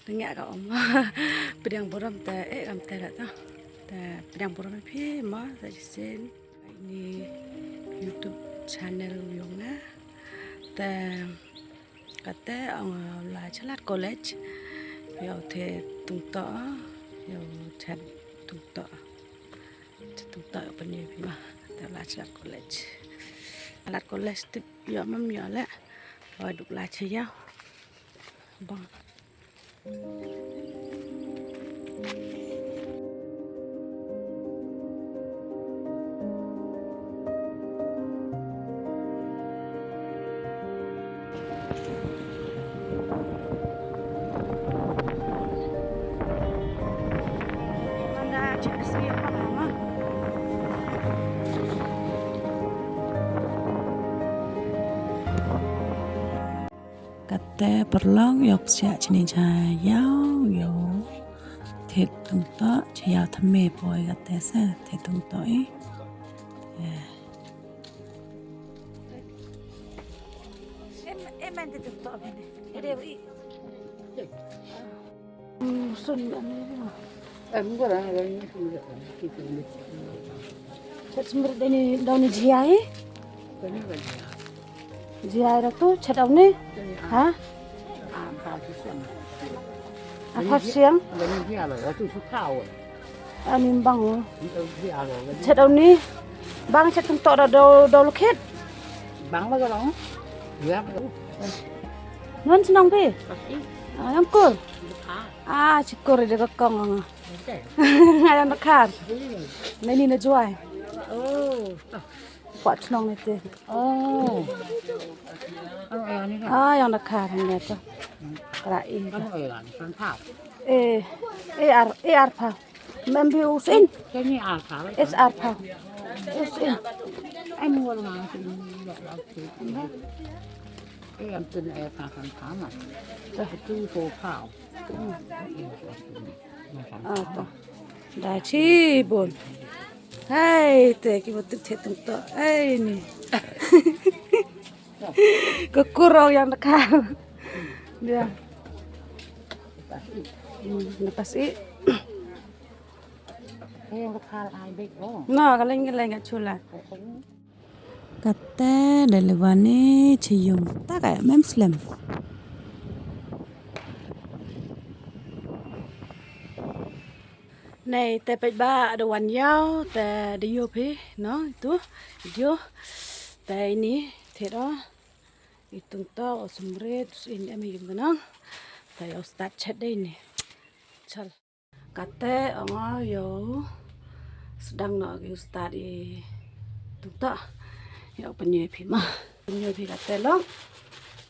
Dengar kau om. Pedang boram ta kam ta ta. Ta pedang boram phi ma ta sen. Ini YouTube channel yung na. Ta kata la chalat college. Yo the tung ta. Yo chat tung ta. Tung ta apa ni phi ma. Ta la chalat college. Chalat college tip yo mam yo la. Rồi đục lại chơi nhau. Vâng. Anda cek siapa nama? Kata perlong yok siap cini jayau yo thiệt tung to jayau thame boy kata sa thiệt tung to em anh tung to ini dia beri sun ini Em có ra đây nó không được cái lịch chat sumber ini daun jayai cái này vậy jayai tu chat daun ni ha phao chút xem apa siang cái này kia là nó chút phao rồi anim bang kia rồi chat daun ni bang chat tung to do loket bắn vào cái đó giáp non senang pe pasti ayam kul phá cikur dia kekong ayam nakar ini na juai oh buat senang itu oh ini kan yang nakar ini tu rai kan là con phao arpa membi usin cái này phao es arpa usin em mua là cái em tin em phá mà cái tư phố phao apa dah cibun hai teh kita tu tung to ni kekurang yang nakar dia lepas i em có phao ai biết không no kalau nggak cula kata lelewani cium tak kayak memslam này tại bạch ba ada wan yao tại đi vô phi nó itu video tại ini thế đó itu tao sumret in em yung ganang tại eu start chat đây nè chal kata ông yo sedang nak start di tung ta yo penye phi ma penye phi kata lo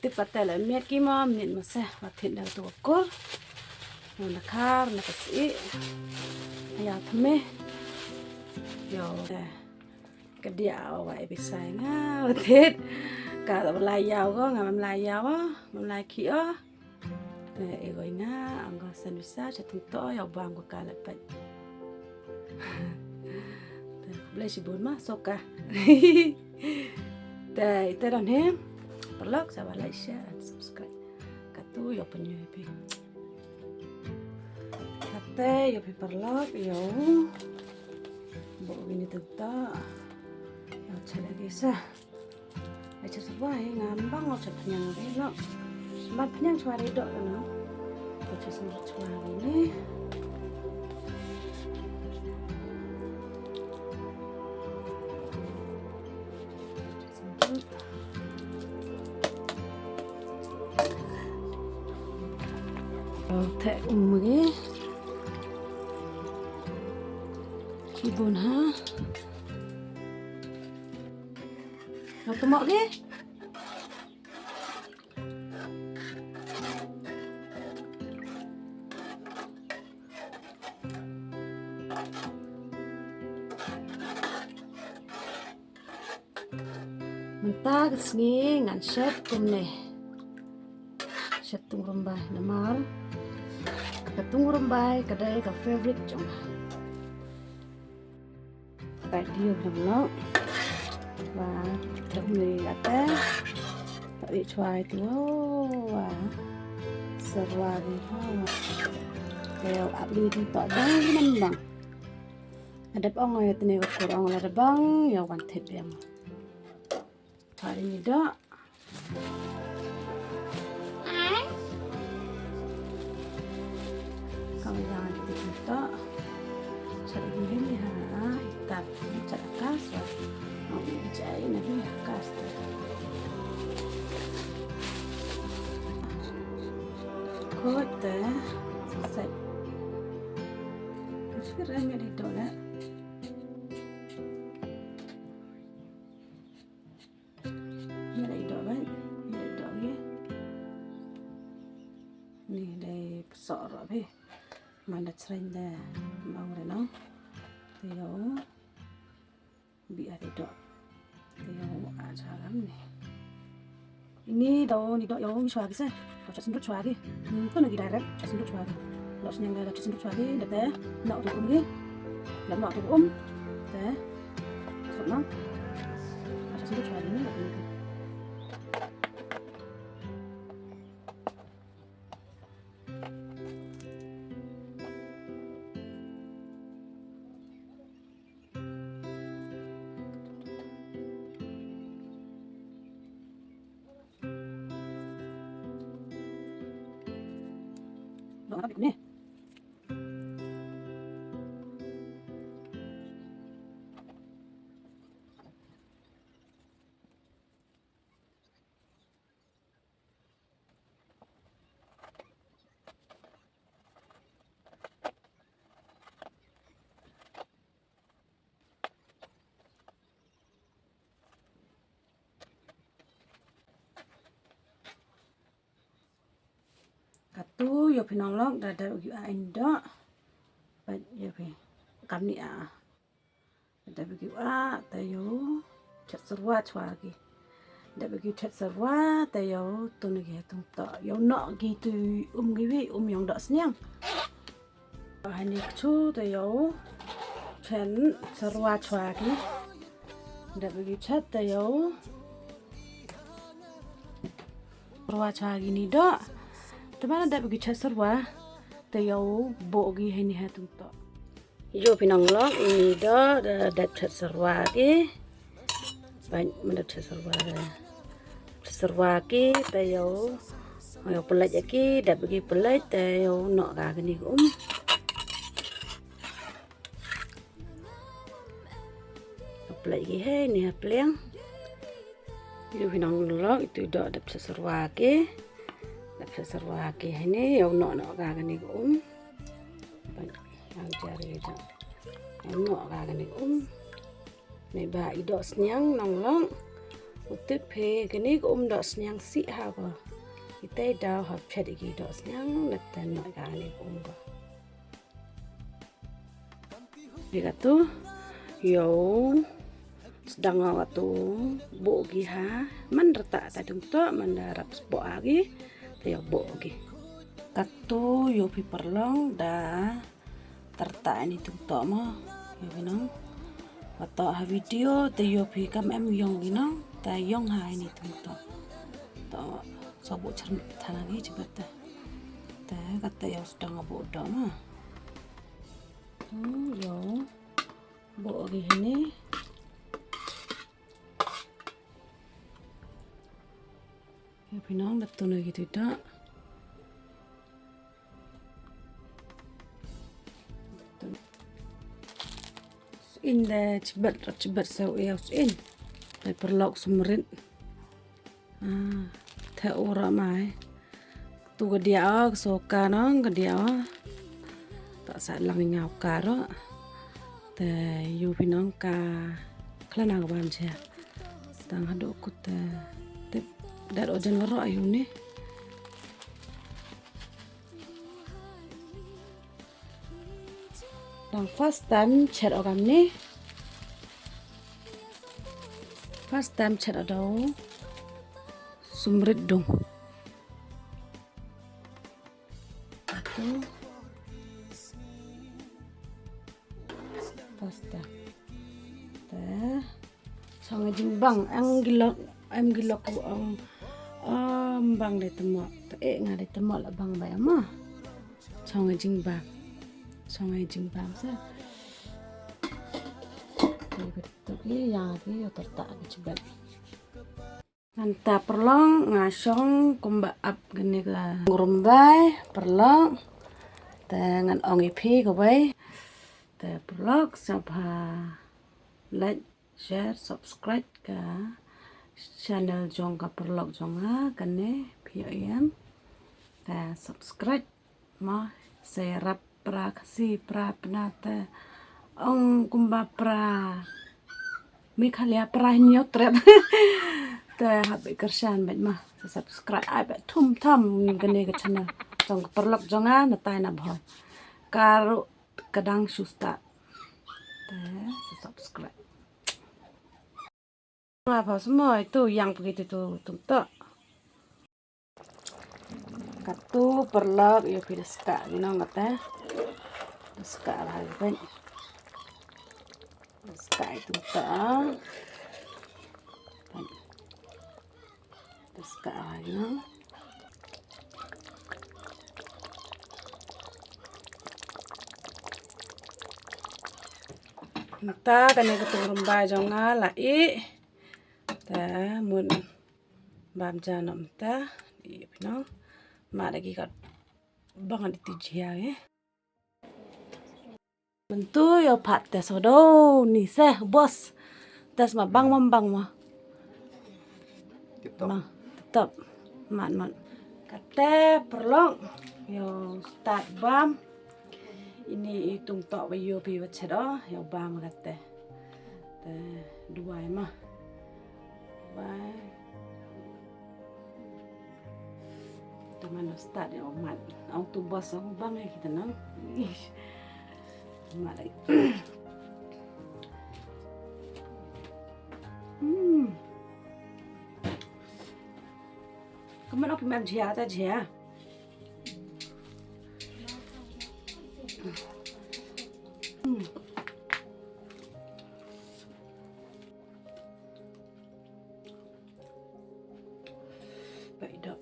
tip kata la miat ki ma miat ma se ma thin da tu kor na kar na kasi ya thame yo cái dia awak bisa nga thit cả lai yao có ngam lai yao á lai khi á để gọi nga ang có san visa cho tung to yo bang của cả lại bệnh boleh si bun mah soka để tới đón hem blog sabar like share and subscribe katu yo penyu pi kate yo pi blog yo bo ini tenta yo chala gisa aja sesuai ngambang lo sepenyang lo sempat penyang suara dok no aja sempat suara ini thẻ umge kibun ha nó tụi mọi cái mentah kesini ngan set tum nih set tum rumbai namal ketung rumbai kedai ke favorite jong tại điều nó và thực người đã té bị xoài túa và serwa gitu. Kayak apa ini tak dah nambang. Ada bang ya tene kurang ada bang ya wanted yang. Hari ini dah. Kalau jangan kita cari ini ha, tapi cari kas. Mau cari nabi kas. Kota selesai. Sekarang ada itu lah. Ada itu kan? Ada itu lagi. Ni dari pesok apa? Mana sering dah mau renang. Tiyo biar itu. Tiyo ajaran ni. Ini daun itu yang suara sih. Kalau sendiri suara, tu lagi direct sendiri suara. Kalau senyum ada sendiri suara, dah nak tu ni, dah nak tu dah. Senang. Kalau sendiri suara ni lagi. Apa ni? Katu yo pinolong dada ugi ainda. But yo pi kami Dada ugi tayo chat serwa chwagi. Dada ugi chat serwa tayo tu nagi tung ta yo nak gitu giwi yang dak senyang. Hani kcu tayo chen serwa chwagi. Dada ugi chat tayo serwa chwagi ni dak. Teman ada bagi serwa, tayo bogi ini hatung to. Jo pinanglok ini dah ada serwa ke, banyak mana serwa ke tayo, ayo pelat lagi, dah bagi pelat tayo nak kagak ni pelat lagi hai ni peleng. Jo pinanglok itu dah ada serwa ke. Serwa ke ini yang nak kagak ni yang cari itu yang nak kagak ni ni bah idok senyang nonglong utip he kini dak senyang si apa kita dah hab cari idok senyang letan nak kagak ni ko dia tu yo sedang waktu bogi ha man retak tadi untuk mendarap spok lagi tayo bogi. Katu yo pi perlong dah tertak ni tuk mo yo binong. Wato ha video tayo pi kam em yong binong tayong ha ini tuk to sobo cerm tanagi cepet ta kata yo sedang bodo mah. Yo bogi ini ya pinang betul lagi tidak in dah cepat sau in dah perlok sumrit teh orang mai tu dia soka nong dia tak salang ngau karo teh yu pinang ka kelana kawan cia tang hadok kut dar ojan waro ayu ni Lang first time chat orang ni. First time chat ada sumrit dong. Aku first time. Sangat jimbang, em gilok ku bang để tụm mọ ngà để tụm mọ là bang vậy mà xong rồi chừng bám sao thì betul cái yang cái otak cái coba Nanta perlong ngasong kumba up gini ka ngurumbai perlong dengan ongi pi kawai te perlong sabha like share subscribe ka channel jong ka perlong jonga kane pi ayam te subscribe ma serap pra kasi pra penata ong kumba pra mi khalia pra nyot tret te habi kersan bet mah subscribe ai bet thum tham gane ka channel jong perlok jonga na tai na bhoi karu kadang susta te subscribe ma phao smoi tu yang begitu tu tum to katu perlok yo pi ska gino ngata ska la ben ska itu ta ska gino ta kane ketung ba jonga la I ta mun bam janom ta di pino ma lagi kat bang di tijia bentu yo pat tes odo ni se bos tes ma bang ma tetap man kate perlong yo start bam ini hitung tok bayo pi wacero yo bam kate te dua mah bye teman start ya mat ang tu bos ang bang kita nang mat lagi Kamu nak pimam jia ta jia Vậy đó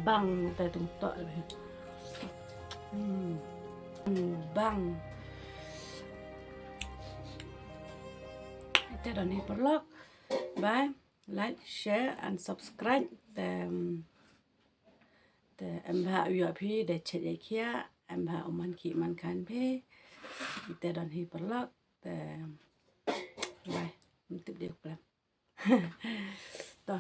băng tay tung tội băng Kita don't hit perlok bye like share and subscribe te em ha uya phi để chết ai kia em ha oman ki man kan phe kita don't hit perlok te bye tiếp điều làm